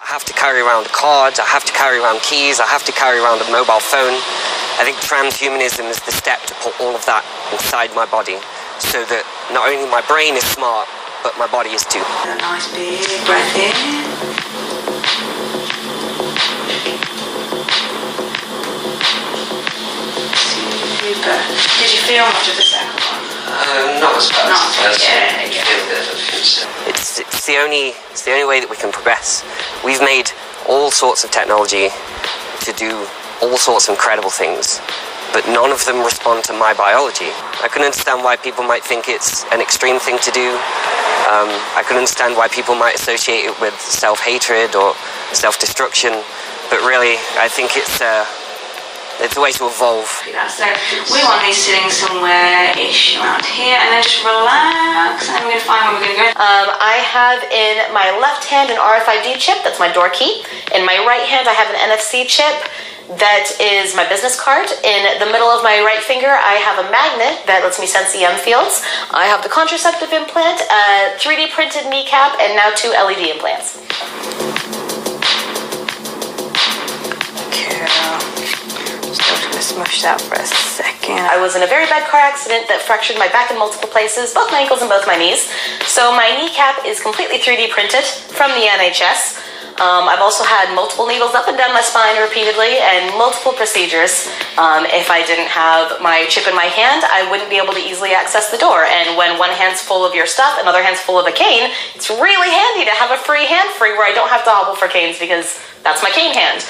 I have to carry around a card, I have to carry around keys, I have to carry around a mobile phone. I think transhumanism is the step to put all of that inside my body so that not only my brain is smart, but my body is too. A nice big breath in. Super. Did you feel much of the second one? Not as bad as the first one. Yeah. Feel a bit of a pinch. It's the only way that we can progress. We've made all sorts of technology to do all sorts of incredible things, but none of them respond to my biology. I can understand why people might think it's an extreme thing to do. I can understand why people might associate it with self-hatred or self-destruction, but really, I think it's a way to evolve. So we want to be sitting somewhere-ish around here, and then just relax, and then we're going to find where we're going to go. I have in my left hand an RFID chip, that's my door key. In my right hand, I have an NFC chip. That is my business card. In the middle of my right finger, I have a magnet that lets me sense EM fields. I have the contraceptive implant, a 3D printed kneecap, and now 2 LED implants. Smush that for a second. I was in a very bad car accident that fractured my back in multiple places, both my ankles and both my knees. So my kneecap is completely 3D printed from the NHS. I've also had multiple needles up and down my spine repeatedly and multiple procedures. If I didn't have my chip in my hand, I wouldn't be able to easily access the door. And when one hand's full of your stuff, another hand's full of a cane, it's really handy to have a free hand free where I don't have to hobble for canes because that's my cane hand.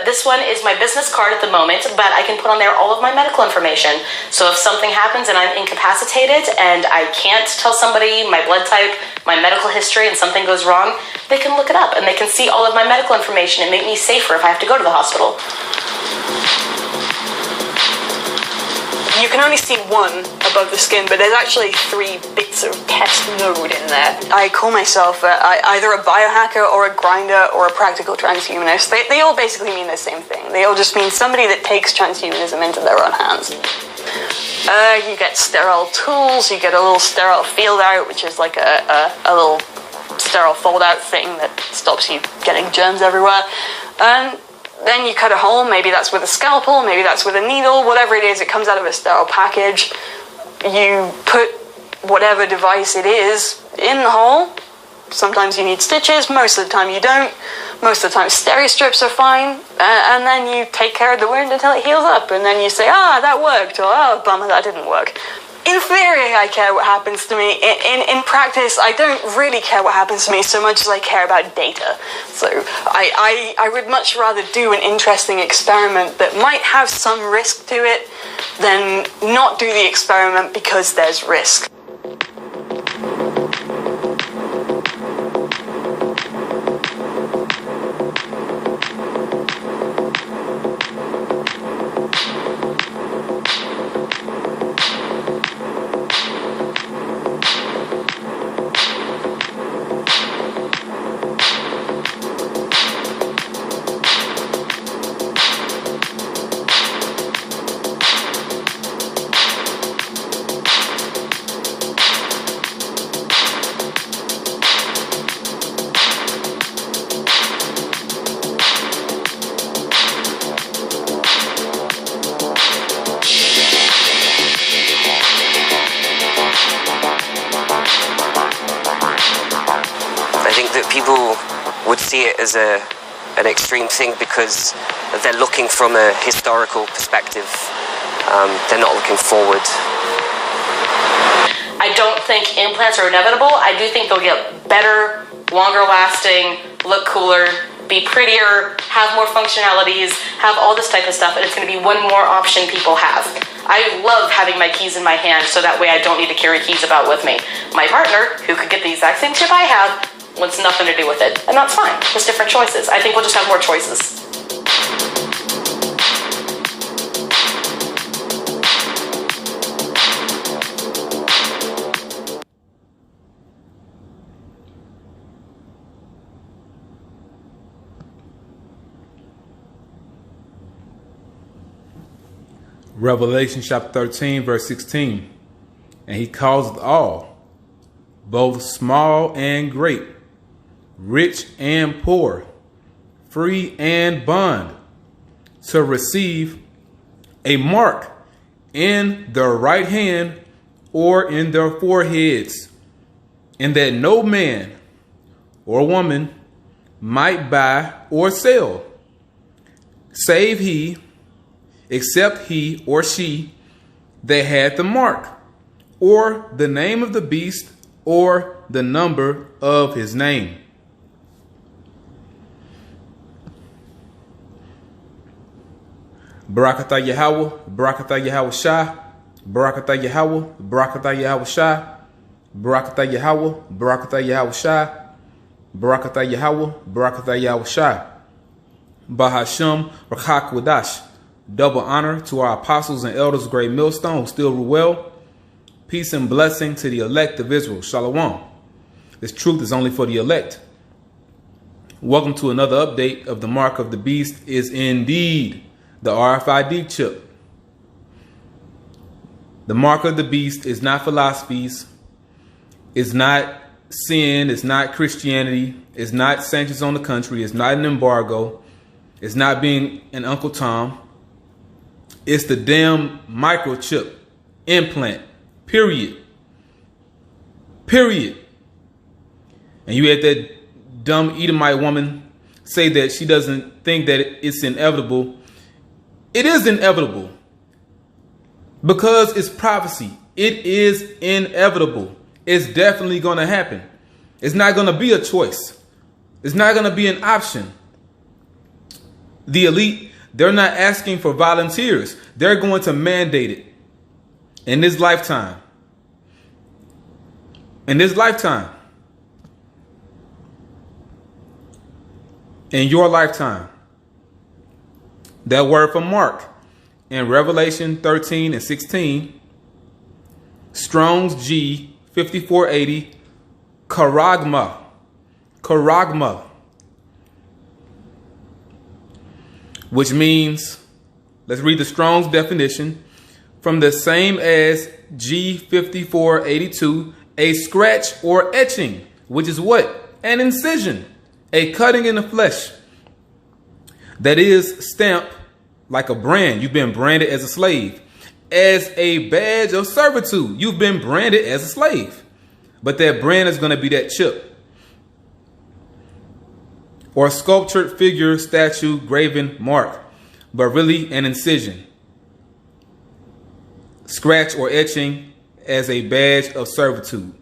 This one is my business card at the moment, but I can put on there all of my medical information. So if something happens and I'm incapacitated and I can't tell somebody my blood type, my medical history, and something goes wrong, they can look it up and they can see all of my medical information and make me safer if I have to go to the hospital. You can only see one above the skin, but there's actually 3 bits of test node in there. I call myself either a biohacker or a grinder or a practical transhumanist. They all basically mean the same thing. They all just mean somebody that takes transhumanism into their own hands. You get sterile tools, you get a little sterile field out, which is like a little sterile fold out thing that stops you getting germs everywhere. And then you cut a hole, maybe that's with a scalpel, maybe that's with a needle, whatever it is, it comes out of a sterile package. You put whatever device it is in the hole. Sometimes you need stitches, most of the time you don't. Most of the time stereo strips are fine, and then you take care of the wound until it heals up, and then you say, that worked, or bummer, that didn't work. In theory, I care what happens to me. In practice, I don't really care what happens to me so much as I care about data. So I would much rather do an interesting experiment that might have some risk to it than not do the experiment because there's risk. I think that people would see it as an extreme thing because they're looking from a historical perspective. They're not looking forward. I don't think implants are inevitable. I do think they'll get better, longer lasting, look cooler, be prettier, have more functionalities, have all this type of stuff, and it's going to be one more option people have. I love having my keys in my hand so that way I don't need to carry keys about with me. My partner, who could get the exact same chip I have, wants nothing to do with it, and that's fine. Just different choices. I think we'll just have more choices. Revelation chapter 13, verse 16. And he causeth all, both small and great, rich and poor, free and bond, to receive a mark in their right hand or in their foreheads, and that no man or woman might buy or sell, save he, except he or she that had the mark, or the name of the beast, or the number of his name. Barakatah Yahweh, Barakatah Yahawashi, Barakatah Yahweh, Barakatah Yahawashi, Barakatah Yahweh, Barakatah Yahawashi, Barakatah Yahweh, Barakatah Yahawashi. Bahasham Rakak Wadash. Double honor to our apostles and elders of Great Millstone who still rule well. Peace and blessing to the elect of Israel. Shalom. This truth is only for the elect. Welcome to another update of the mark of the beast is indeed the RFID chip. The mark of the beast is not philosophies. It's not sin. It's not Christianity. It's not sanctions on the country. It's not an embargo. It's not being an Uncle Tom. It's the damn microchip implant. Period. Period. And you had that dumb Edomite woman say that she doesn't think that it's inevitable. It is inevitable because it's prophecy. It is inevitable. It's definitely going to happen. It's not going to be a choice. It's not going to be an option. The elite, they're not asking for volunteers. They're going to mandate it in this lifetime. In this lifetime. In your lifetime. That word from Mark in Revelation 13 and 16, Strong's G 5480, charagma. Charagma. Which means, let's read the Strong's definition, from the same as G 5482, a scratch or etching, which is what? An incision, a cutting in the flesh. That is stamped like a brand. You've been branded as a slave. As a badge of servitude. You've been branded as a slave. But that brand is going to be that chip. Or sculptured figure, statue, graven mark. But really an incision. Scratch or etching as a badge of servitude.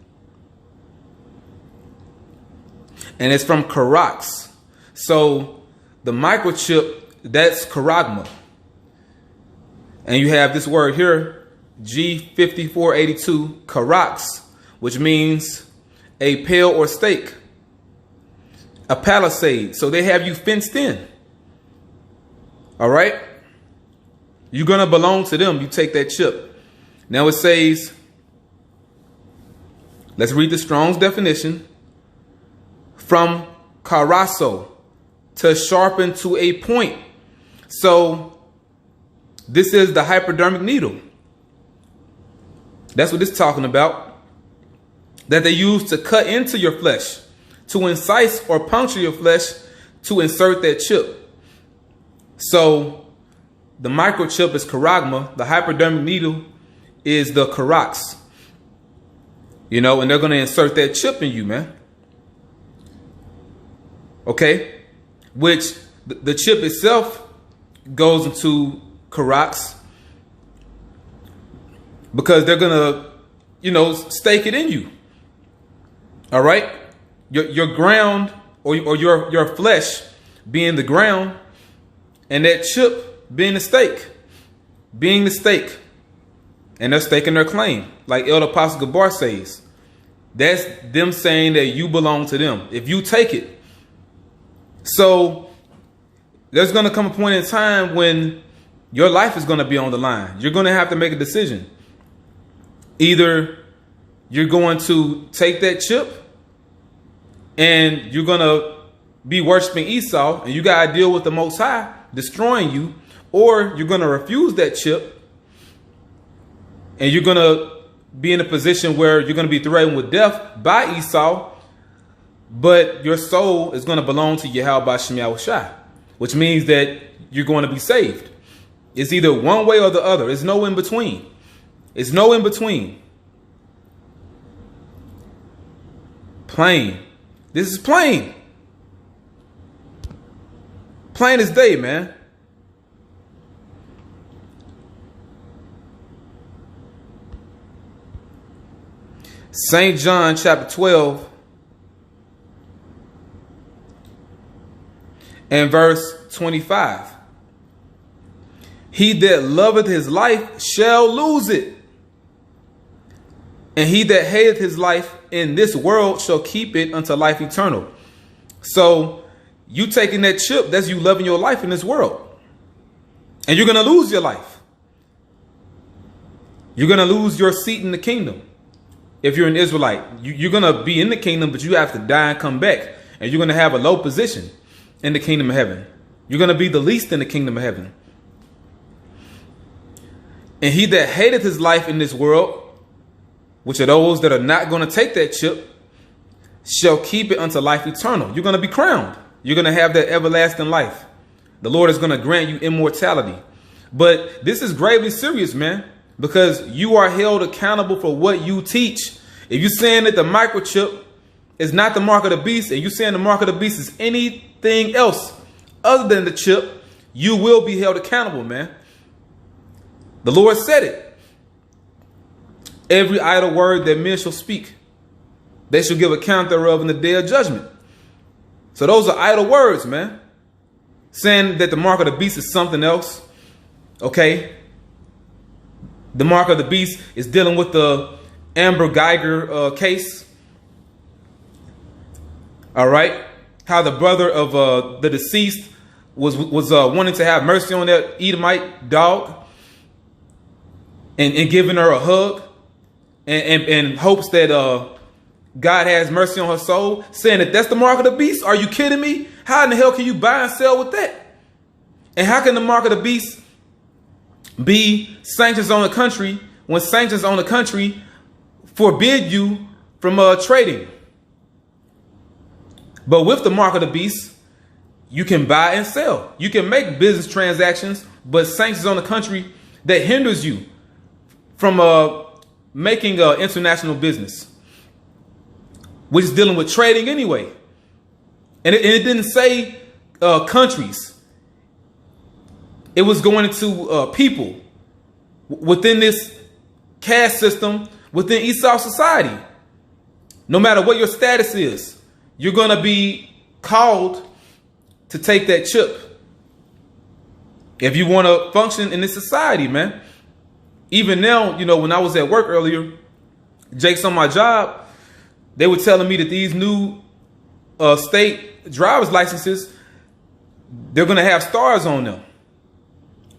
And it's from Karax. So the microchip, that's charagma. And you have this word here, G5482, Karax, which means a pale or stake, a palisade. So they have you fenced in. All right? You're going to belong to them. You take that chip. Now it says, let's read the Strong's definition. From karaso, to sharpen to a point. So this is the hypodermic needle. That's what it's talking about. That they use to cut into your flesh, to incise or puncture your flesh, to insert that chip. So the microchip is charagma. The hypodermic needle is the karax. You know, and they're going to insert that chip in you, man. Okay? Which the chip itself goes into karax because they're gonna, you know, stake it in you. All right, your ground or your flesh being the ground, and that chip being the stake, and they're staking their claim, like Elder Apostle Gabar says. That's them saying that you belong to them if you take it. So there's going to come a point in time when your life is going to be on the line. You're going to have to make a decision. Either you're going to take that chip and you're going to be worshiping Esau and you got to deal with the Most High destroying you, or you're going to refuse that chip and you're going to be in a position where you're going to be threatened with death by Esau, but your soul is going to belong to Yahawashi, which means that you're going to be saved. It's either one way or the other. It's no in between. It's no in between. Plain. This is plain. Plain as day, man. St. John chapter 12 and verse 25. He that loveth his life shall lose it, and he that hateth his life in this world shall keep it unto life eternal. So you taking that chip, that's you loving your life in this world, and you're going to lose your life. You're going to lose your seat in the kingdom. If you're an Israelite, you're going to be in the kingdom, but you have to die and come back, and you're going to have a low position in the kingdom of heaven. You're going to be the least in the kingdom of heaven. And he that hateth his life in this world, which are those that are not going to take that chip, shall keep it unto life eternal. You're going to be crowned. You're going to have that everlasting life. The Lord is going to grant you immortality. But this is gravely serious, man, because you are held accountable for what you teach. If you're saying that the microchip is not the mark of the beast, and you're saying the mark of the beast is anything else other than the chip, you will be held accountable, man. The Lord said it. Every idle word that men shall speak, they shall give account thereof in the day of judgment. So those are idle words, man. Saying that the mark of the beast is something else. Okay. The mark of the beast is dealing with the Amber Geiger case. All right. How the brother of the deceased was wanting to have mercy on that Edomite dog and giving her a hug and hopes that God has mercy on her soul, saying that that's the mark of the beast. Are you kidding me? How in the hell can you buy and sell with that? And how can the mark of the beast be sanctions on the country when sanctions on the country forbid you from trading? But with the mark of the beast, you can buy and sell. You can make business transactions, but sanctions on the country that hinders you from making international business, which is dealing with trading anyway. And it didn't say countries. It was going into people within this caste system, within Esau society. No matter what your status is, you're going to be called to take that chip if you want to function in this society, man. Even now, you know, when I was at work earlier, Jake's on my job, they were telling me that these new state driver's licenses, they're going to have stars on them.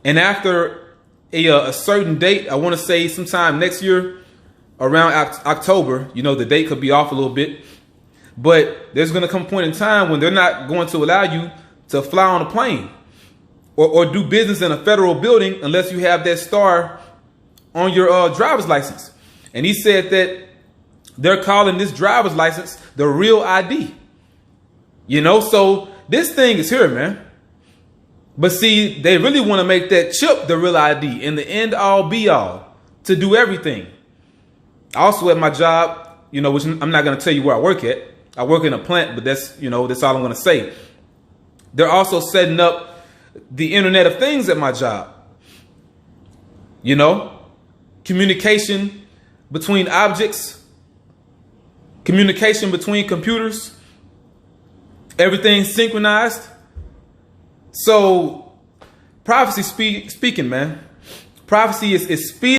And after a certain date, I want to say sometime next year, around October, you know, the date could be off a little bit, but there's going to come a point in time when they're not going to allow you to fly on a plane or do business in a federal building unless you have that star on your driver's license. And he said that they're calling this driver's license the real ID. You know, so this thing is here, man. But see, they really want to make that chip the real ID and the end all be all to do everything. Also at my job, you know, which I'm not going to tell you where I work at. I work in a plant, but that's, you know, that's all I'm going to say. They're also setting up the Internet of Things at my job. You know, communication between objects, communication between computers, everything synchronized. So prophecy speaking, man. Prophecy is speed.